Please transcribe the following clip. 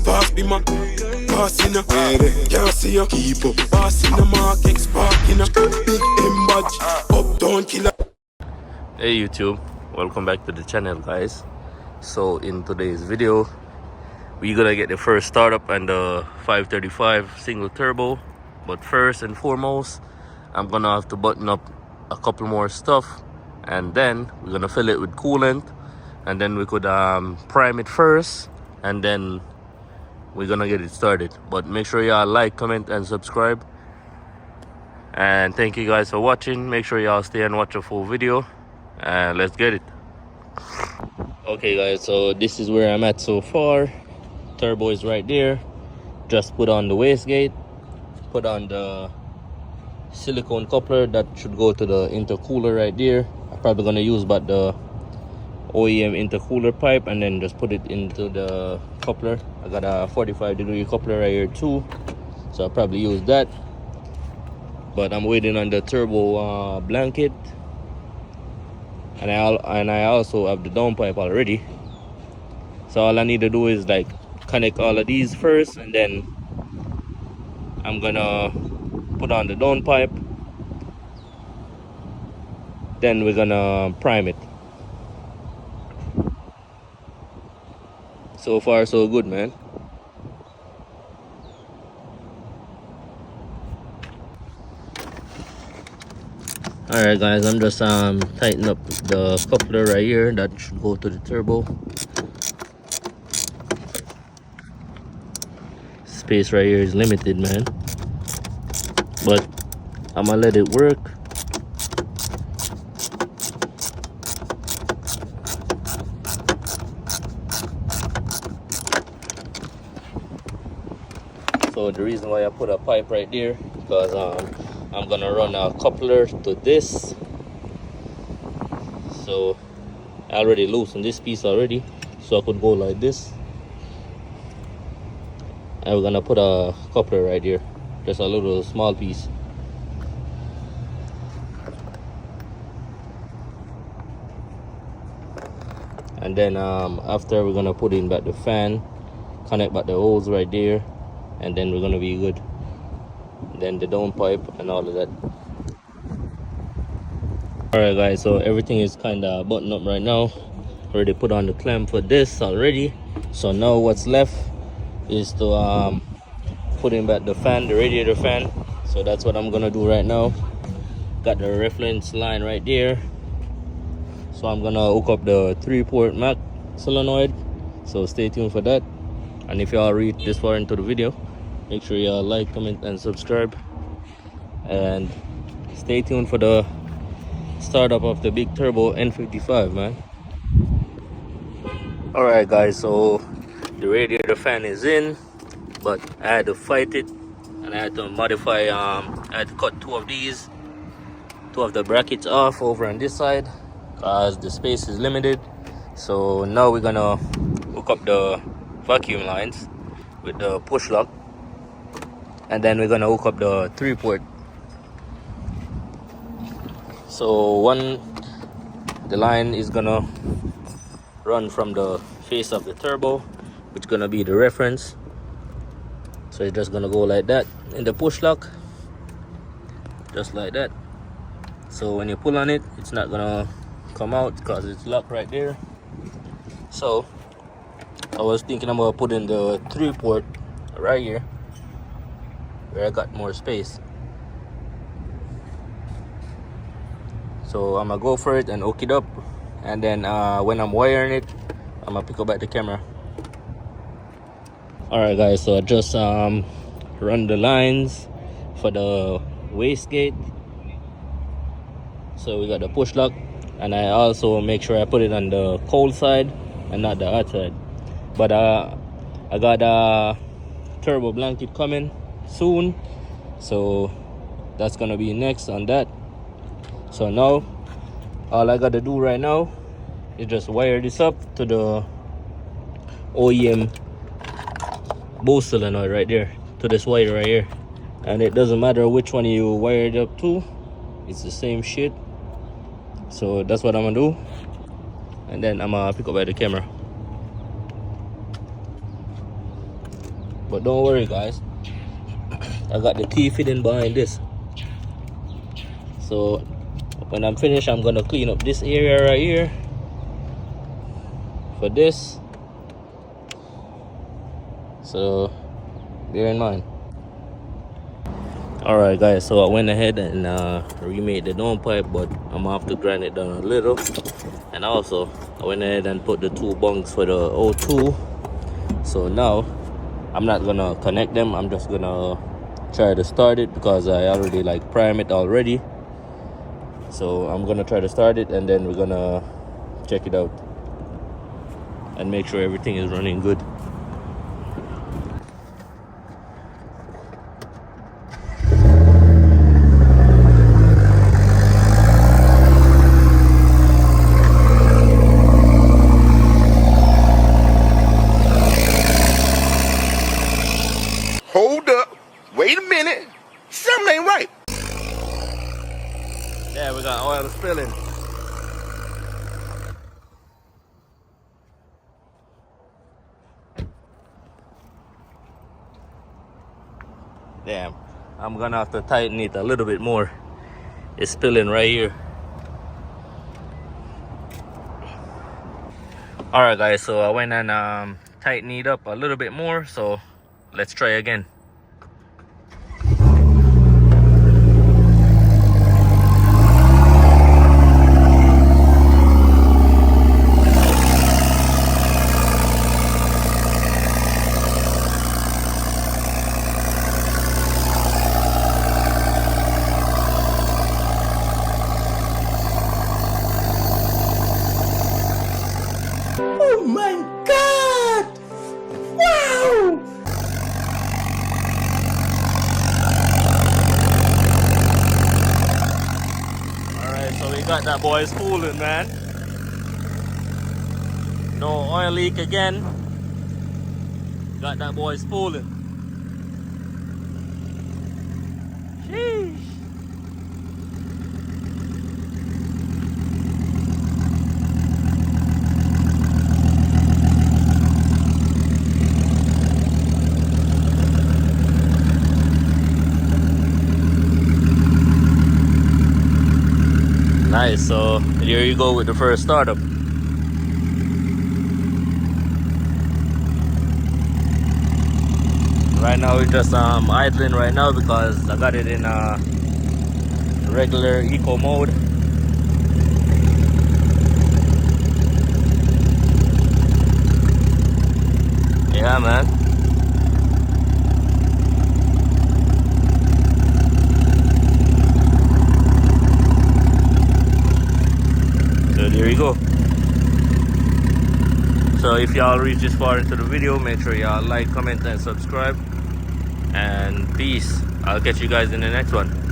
Pass me man, pass in a can't see you. Keep up, pass in the market, spark in a big M badge, up down killer. Hey YouTube, welcome back to the channel guys. So in today's video we're gonna get the first startup and the 535 single turbo, but first and foremost I'm gonna have to button up a couple more stuff, and then we're gonna fill it with coolant, and then we could prime it first, and then we're gonna get it started. But make sure y'all like, comment and subscribe, and thank you guys for watching. Make sure y'all stay and watch the full video, and let's get it. Okay guys, so this is where I'm at so far. Turbo is right there. Just put on the wastegate, put on the silicone coupler that should go to the intercooler right there. I'm probably gonna use but the OEM intercooler pipe, and then just put it into the coupler. I got a 45-degree coupler right here too, so I'll probably use that. But I'm waiting on the turbo blanket, and I also have the downpipe already. So all I need to do is like connect all of these first, and then I'm gonna put on the downpipe. Then we're gonna prime it. So far so good, man. Alright guys, I'm just tightening up the coupler right here that should go to the turbo. Space right here is limited, man, but I'm gonna let it work. So the reason why I put a pipe right there, because I'm gonna run a coupler to this. So I already loosened this piece already, so I could go like this. And we're gonna put a coupler right here, just a little small piece. And then after, we're gonna put in back the fan, connect back the hose right there, and then we're gonna be good. Then the downpipe and all of that. Alright guys, so everything is kind of buttoned up right now. Already put on the clamp for this already. So now what's left is to put in back the fan, the radiator fan. So that's what I'm gonna do right now. Got the reference line right there, so I'm gonna hook up the 3-port Mac solenoid. So stay tuned for that. And if y'all read this far into the video, make sure y'all like, comment and subscribe, and stay tuned for the startup of the big turbo N55, man. Alright guys, so the radiator fan is in, but I had to fight it, and I had to modify, I had to cut two of the brackets off over on this side because the space is limited. So now we're gonna hook up the vacuum lines with the push lock, and then we're gonna hook up the 3-port. So the line is gonna run from the face of the turbo, which is gonna be the reference. So it's just gonna go like that in the push lock, just like that. So when you pull on it, it's not gonna come out because it's locked right there. So I was thinking about putting the 3-port right here where I got more space. So I'm gonna go for it and hook it up, and then when I'm wiring it, I'm gonna pick up back the camera. Alright guys, so I just run the lines for the wastegate. So we got the push lock, and I also make sure I put it on the cold side and not the hot side. But I got a turbo blanket coming soon, so that's gonna be next on that. So now all I gotta do right now is just wire this up to the OEM boost solenoid right there, to this wire right here. And it doesn't matter which one you wire it up to, it's the same shit. So that's what I'm gonna do. and then I'm gonna pick up by the camera. But don't worry guys, I got the key fitting behind this. So when I'm finished, I'm gonna clean up this area right here for this. So bear in mind. Alright guys, so I went ahead and remade the dome pipe, but I'm gonna have to grind it down a little. And also I went ahead and put the 2 bungs for the O2. So now I'm not gonna connect them, I'm just gonna try to start it because I already like prime it already. So I'm gonna try to start it and then we're gonna check it out and make sure everything is running good. Hold up. Wait a minute. Something ain't right. Yeah, we got oil spilling. Damn, I'm gonna have to tighten it a little bit more. It's spilling right here. Alright guys, so I went and tightened it up a little bit more, so let's try again. Oh my God! Wow! Alright, so we got that boy spooling, man. No oil leak again. Got that boy spooling. Sheesh. Nice, so here you go with the first startup. Right now we're just idling right now because I got it in regular eco mode. Yeah, man. So there you go. So if y'all reach this far into the video, make sure y'all like, comment, and subscribe. And peace. I'll catch you guys in the next one.